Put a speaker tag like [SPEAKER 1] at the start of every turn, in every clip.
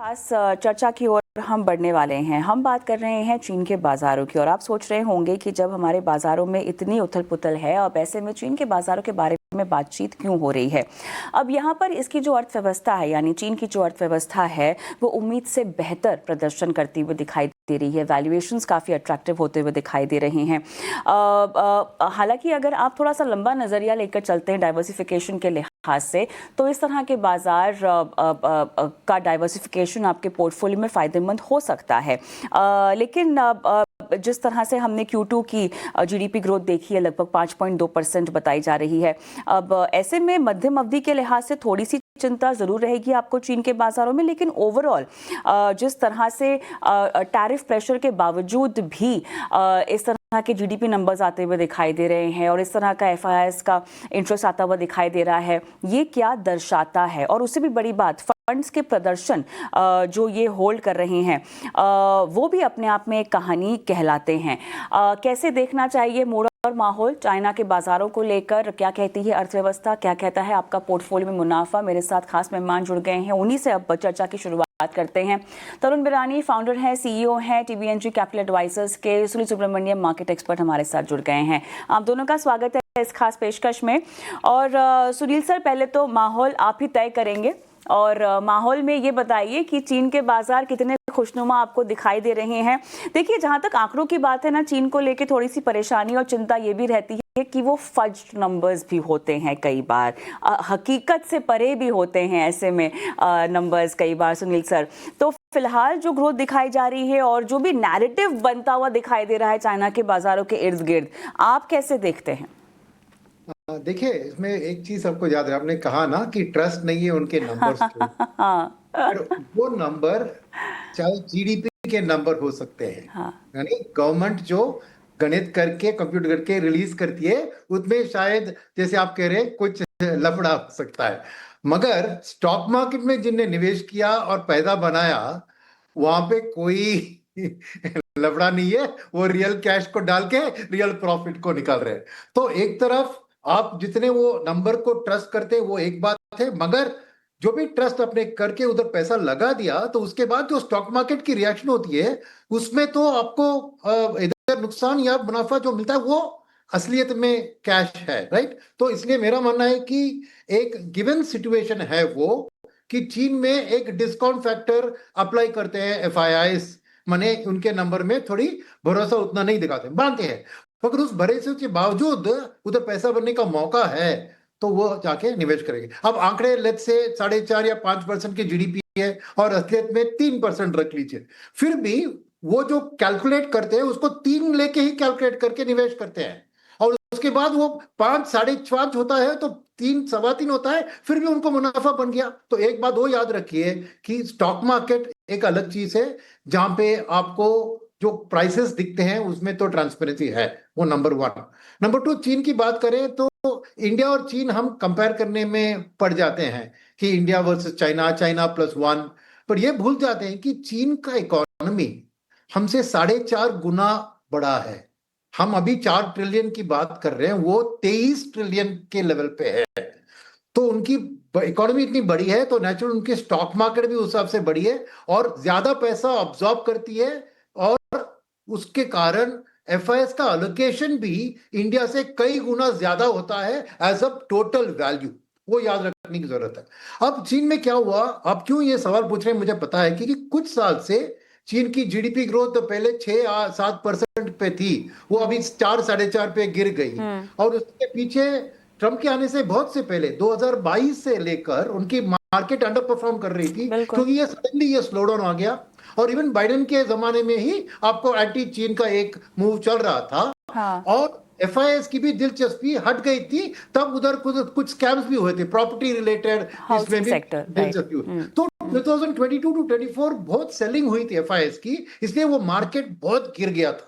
[SPEAKER 1] खास चर्चा की ओर हम बढ़ने वाले हैं। हम बात कर रहे हैं चीन के बाजारों की और आप सोच रहे होंगे कि जब हमारे बाजारों में इतनी उथल पुथल है अब ऐसे में चीन के बाजारों के बारे में बातचीत क्यों हो रही है। अब यहाँ पर इसकी जो अर्थव्यवस्था है यानी चीन की जो अर्थव्यवस्था है वो उम्मीद से बेहतर प्रदर्शन करती हुई दिखाई दे रही है। वैल्यूएशंस काफ़ी अट्रैक्टिव होते हुए दिखाई दे रहे हैं। हालांकि अगर आप थोड़ा सा लंबा नज़रिया लेकर चलते हैं डाइवर्सिफिकेशन के लिहाज से तो इस तरह के बाजार का डाइवर्सिफिकेशन आपके पोर्टफोलियो में फ़ायदेमंद हो सकता है। लेकिन जिस तरह से हमने Q2 की जीडीपी ग्रोथ देखी है लगभग 5.2% बताई जा रही है। अब ऐसे में मध्यम अवधि के लिहाज से थोड़ी सी चिंता जरूर रहेगी आपको चीन के बाजारों में, लेकिन ओवरऑल जिस तरह से टैरिफ प्रेशर के बावजूद भी इस तरह के जीडीपी नंबर्स आते हुए दिखाई दे रहे हैं और इस तरह का FIIs का इंटरेस्ट आता हुआ दिखाई दे रहा है, ये क्या दर्शाता है। और उससे भी बड़ी बात फंड्स के प्रदर्शन जो ये होल्ड कर रहे हैं वो भी अपने आप में एक कहानी कहलाते हैं। कैसे देखना चाहिए मोड़ और माहौल चाइना के बाजारों को लेकर, क्या कहती है अर्थव्यवस्था, क्या कहता है आपका पोर्टफोलियो में मुनाफा। मेरे साथ खास मेहमान जुड़ गए हैं, उन्हीं से अब चर्चा की शुरुआत करते हैं। तरुण बिरानी फाउंडर हैं, CEO हैं TBNG कैपिटल एडवाइजर्स के। सुनील सुब्रमण्यम मार्केट एक्सपर्ट हमारे साथ जुड़ गए हैं। आप दोनों का स्वागत है इस खास पेशकश में। और सुनील सर, पहले तो माहौल आप ही तय करेंगे और माहौल में ये बताइए कि चीन के बाजार कितने खुशनुमा आपको दिखाई दे रहे हैं। देखिए, जहां तक आंकड़ों की बात है ना, चीन को लेके थोड़ी सी परेशानी और चिंता ये भी रहती है कि वो फज्ड नंबर्स भी होते हैं, कई बार हकीकत से परे भी होते हैं ऐसे में नंबर्स कई बार। सुनील सर, तो फिलहाल जो ग्रोथ दिखाई जा रही है और जो भी नैरेटिव बनता हुआ दिखाई दे रहा है चाइना के बाजारों के इर्द गिर्द, आप कैसे देखते हैं?
[SPEAKER 2] देखिए, इसमें एक चीज सबको याद है, आपने कहा ना कि ट्रस्ट नहीं है उनके नंबर्स पे। पर वो नंबर चाहे जीडीपी के नंबर हो सकते हैं, यानी गवर्नमेंट जो गणित करके कंप्यूटर करके रिलीज करती है उसमें शायद जैसे आप कह रहे हैं कुछ लफड़ा हो सकता है, मगर स्टॉक मार्केट में जिनने निवेश किया और पैदा बनाया वहां पे कोई लफड़ा नहीं है। वो रियल कैश को डाल के रियल प्रॉफिट को निकाल रहे हैं। तो एक तरफ आप जितने वो नंबर को ट्रस्ट करते हैं वो एक बात है, मगर जो भी ट्रस्ट अपने करके उधर पैसा लगा दिया तो उसके बाद जो स्टॉक मार्केट की रिएक्शन होती है उसमें तो आपको इधर नुकसान या मुनाफा जो मिलता है वो असलियत में कैश है, राइट। तो इसलिए मेरा मानना है कि एक गिवन सिचुएशन है वो कि चीन में एक डिस्काउंट फैक्टर अप्लाई करते हैं FIIs, माने उनके नंबर में थोड़ी भरोसा उतना नहीं दिखाते, मानते हैं, मगर उस भरोसे के बावजूद उधर पैसा बनने का मौका है तो वो जाके निवेश करेंगे। अब आंकड़े लेट से 4.5 या 5% की जीडीपी है और असलियत में 3% रख लीजिए, फिर भी वो जो कैलकुलेट करते हैं उसको 3 लेके ही कैलकुलेट करके निवेश करते हैं और उसके बाद वो 5, 5.5 होता है तो 3, 3.25 होता है, फिर भी उनको मुनाफा बन गया। तो एक बात वो याद रखिए कि स्टॉक मार्केट एक अलग चीज है जहां पे आपको जो प्राइसेस दिखते हैं उसमें तो ट्रांसपेरेंसी है, वो नंबर 1। नंबर 2, चीन की बात करें तो इंडिया और चीन हम कंपेयर करने में पड़ जाते हैं कि इंडिया वर्सेस चाइना, चाइना +1, पर ये भूल जाते हैं कि चीन का इकोनॉमी हमसे 4.5 गुना बड़ा है। हम अभी 4 ट्रिलियन की बात कर रहे हैं, वो 23 ट्रिलियन के लेवल पे है। तो उनकी इकोनॉमी इतनी बड़ी है तो नेचुरल उनकी स्टॉक मार्केट भी उस हिसाब से बड़ी है और ज्यादा पैसा ऑब्जॉर्ब करती है और उसके कारण FIIs का अलोकेशन भी इंडिया से कई गुना ज्यादा होता है एज अ टोटल वैल्यू, वो याद रखने की जरूरत है। अब चीन में क्या हुआ, आप क्यों ये सवाल पूछ रहे हैं मुझे पता है, क्योंकि कुछ साल से चीन की जीडीपी ग्रोथ तो पहले 6-7% पे थी, वो अभी 4-4.5 पे गिर गई और उसके पीछे ट्रंप के आने से बहुत से पहले 2022 से लेकर उनकी मार्केट अंडर परफॉर्म कर रही थी क्योंकि ये सडनली ये स्लो डाउन आ गया और इवन बाइडेन के जमाने में ही आपको एंटी चीन का एक मूव चल रहा था और FIIs की भी दिलचस्पी हट गई थी, तब उधर कुछ स्कैम्स भी हुए थे प्रॉपर्टी रिलेटेड, इसमें भी दिलचस्पी हुई। तो 2022 टू 24 बहुत सेलिंग हुई थी FIIs की, इसलिए वो मार्केट बहुत गिर गया था।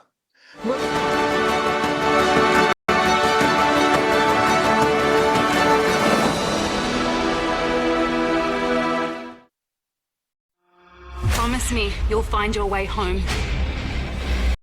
[SPEAKER 3] Promise me you'll find your way home.